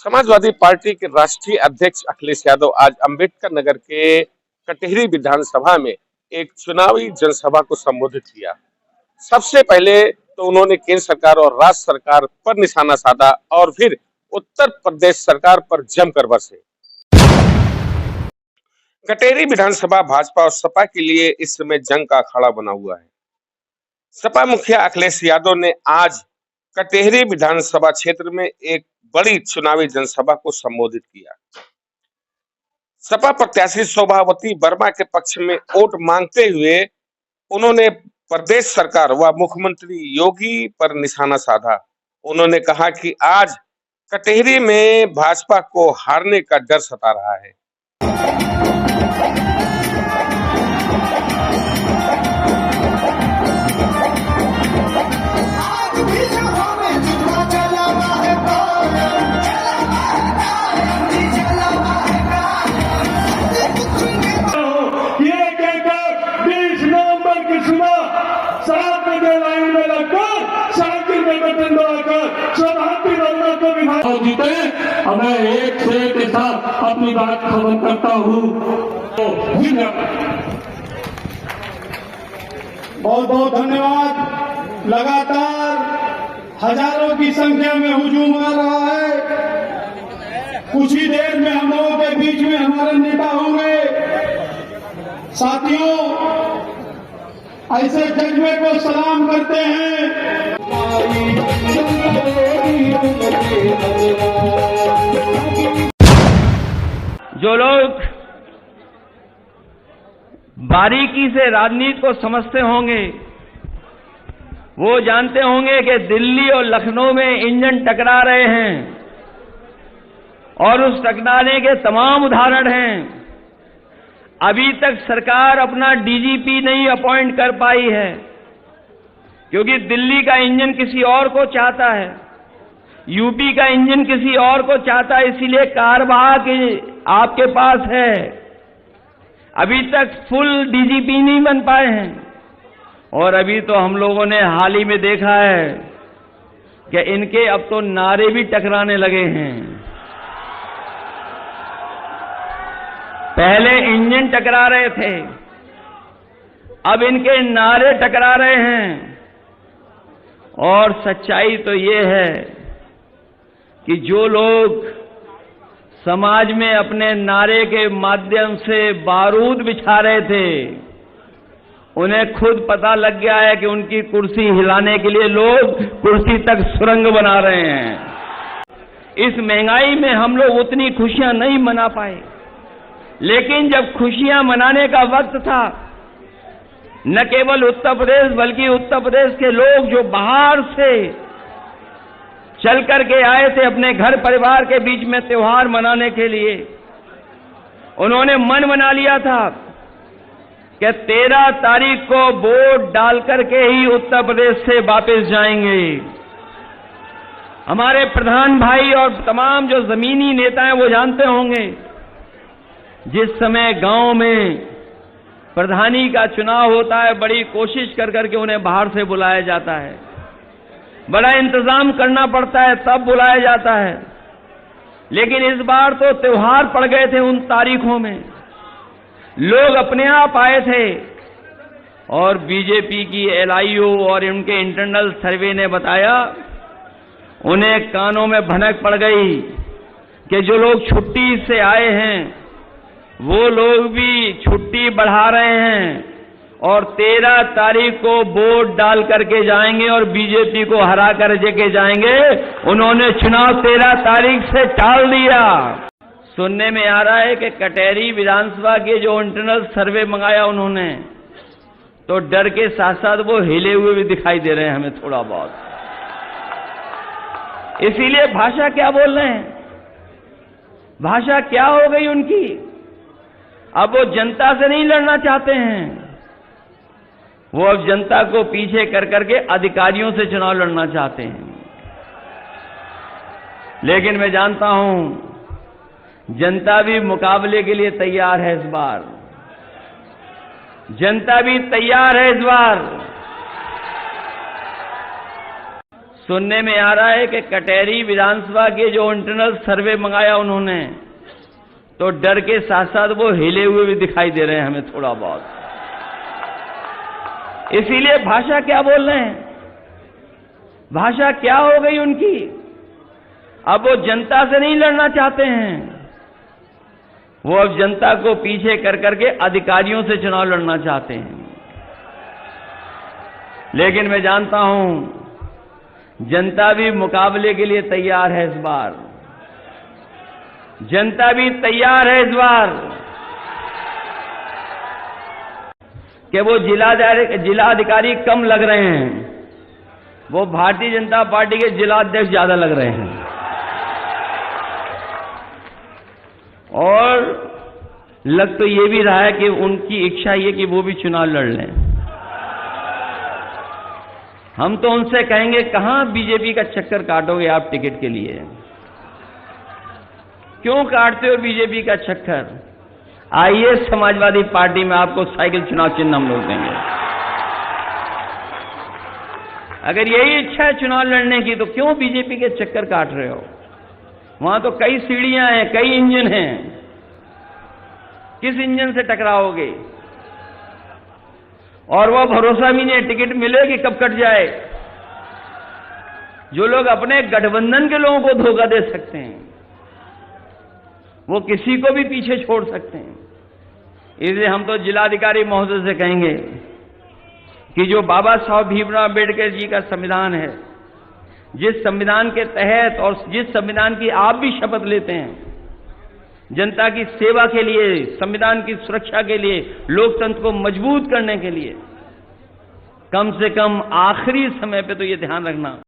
Samajwadi party के राष्ट्रीय अध्यक्ष अखिलेश यादव आज अंबेडकर नगर के कटेहरी विधानसभा में एक चुनावी जनसभा को संबोधित किया। सबसे पहले तो उन्होंने केंद्र सरकार और राज्य सरकार पर निशाना साधा और फिर उत्तर प्रदेश सरकार पर जमकर बरसे। कटेहरी विधानसभा भाजपा और सपा के लिए इस समय जंग का अखाड़ा बना हुआ है। सपा मुखिया अखिलेश यादव ने आज कटेहरी विधानसभा क्षेत्र में एक बड़ी चुनावी जनसभा को संबोधित किया। सपा प्रत्याशी शोभावती वर्मा के पक्ष में वोट मांगते हुए उन्होंने प्रदेश सरकार व मुख्यमंत्री योगी पर निशाना साधा। उन्होंने कहा कि आज कटेहरी में भाजपा को हारने का डर सता रहा है। जीते मैं एक शेर के साथ अपनी बात खत्म करता हूँ। बहुत बहुत धन्यवाद। लगातार हजारों की संख्या में हुजूम आ रहा है। कुछ ही देर में हम लोगों के बीच में हमारे नेता होंगे। साथियों, ऐसे जज्बे को सलाम करते हैं। जो लोग बारीकी से राजनीति को समझते होंगे वो जानते होंगे कि दिल्ली और लखनऊ में इंजन टकरा रहे हैं और उस टकराने के तमाम उदाहरण हैं। अभी तक सरकार अपना डीजीपी नहीं अपॉइंट कर पाई है क्योंकि दिल्ली का इंजन किसी और को चाहता है, यूपी का इंजन किसी और को चाहता है, इसीलिए कार्यवाहक आपके पास है। अभी तक फुल डीजीपी नहीं बन पाए हैं और अभी तो हम लोगों ने हाल ही में देखा है कि इनके अब तो नारे भी टकराने लगे हैं। पहले इंजन टकरा रहे थे, अब इनके नारे टकरा रहे हैं। और सच्चाई तो ये है कि जो लोग समाज में अपने नारे के माध्यम से बारूद बिछा रहे थे उन्हें खुद पता लग गया है कि उनकी कुर्सी हिलाने के लिए लोग कुर्सी तक सुरंग बना रहे हैं। इस महंगाई में हम लोग उतनी खुशियां नहीं मना पाए, लेकिन जब खुशियां मनाने का वक्त था, न केवल उत्तर प्रदेश बल्कि उत्तर प्रदेश के लोग जो बाहर से चल करके आए थे अपने घर परिवार के बीच में त्योहार मनाने के लिए, उन्होंने मन बना लिया था कि 13 तारीख को वोट डाल करके ही उत्तर प्रदेश से वापस जाएंगे। हमारे प्रधान भाई और तमाम जो जमीनी नेता हैं वो जानते होंगे, जिस समय गांव में प्रधानी का चुनाव होता है बड़ी कोशिश कर करके उन्हें बाहर से बुलाया जाता है, बड़ा इंतजाम करना पड़ता है, तब बुलाया जाता है। लेकिन इस बार तो त्योहार पड़ गए थे उन तारीखों में, लोग अपने आप आए थे और बीजेपी की एलआईओ और उनके इंटरनल सर्वे ने बताया, उन्हें कानों में भनक पड़ गई कि जो लोग छुट्टी से आए हैं वो लोग भी छुट्टी बढ़ा रहे हैं और 13 तारीख को वोट डाल करके जाएंगे और बीजेपी को हरा कर के जाएंगे। उन्होंने चुनाव 13 तारीख से टाल दिया। सुनने में आ रहा है कि कटेहरी विधानसभा के जो इंटरनल सर्वे मंगाया उन्होंने, तो डर के साथ साथ वो हिले हुए भी दिखाई दे रहे हैं हमें थोड़ा बहुत। इसीलिए भाषा क्या बोल रहे हैं, भाषा क्या हो गई उनकी। अब वो जनता से नहीं लड़ना चाहते हैं, वो अब जनता को पीछे कर करके अधिकारियों से चुनाव लड़ना चाहते हैं। लेकिन मैं जानता हूं जनता भी मुकाबले के लिए तैयार है इस बार, जनता भी तैयार है इस बार। सुनने में आ रहा है कि कटेहरी विधानसभा के जो इंटरनल सर्वे मंगाया उन्होंने, तो डर के साथ साथ वो हिले हुए भी दिखाई दे रहे हैं हमें थोड़ा बहुत। इसीलिए भाषा क्या बोल रहे हैं, भाषा क्या हो गई उनकी। अब वो जनता से नहीं लड़ना चाहते हैं, वो अब जनता को पीछे कर करके अधिकारियों से चुनाव लड़ना चाहते हैं। लेकिन मैं जानता हूं जनता भी मुकाबले के लिए तैयार है इस बार, जनता भी तैयार है इस बार कि वो जिला अधिकारी कम लग रहे हैं, वो भारतीय जनता पार्टी के जिला अध्यक्ष ज्यादा लग रहे हैं। और लग तो ये भी रहा है कि उनकी इच्छा ये कि वो भी चुनाव लड़ लें। हम तो उनसे कहेंगे कहां बीजेपी का चक्कर काटोगे आप टिकट के लिए, क्यों काटते हो बीजेपी का चक्कर। आइए समाजवादी पार्टी में आपको साइकिल चुनाव चिन्ह हम लोग देंगे। अगर यही इच्छा है चुनाव लड़ने की तो क्यों बीजेपी के चक्कर काट रहे हो। वहां तो कई सीढ़ियां हैं, कई इंजन हैं, किस इंजन से टकराओगे। और वो भरोसा भी नहीं है टिकट मिले कि कब कट जाए। जो लोग अपने गठबंधन के लोगों को धोखा दे सकते हैं वो किसी को भी पीछे छोड़ सकते हैं। इसलिए हम तो जिलाधिकारी महोदय से कहेंगे कि जो बाबा साहब भीमराव अम्बेडकर जी का संविधान है, जिस संविधान के तहत और जिस संविधान की आप भी शपथ लेते हैं, जनता की सेवा के लिए, संविधान की सुरक्षा के लिए, लोकतंत्र को मजबूत करने के लिए, कम से कम आखिरी समय पे तो ये ध्यान रखना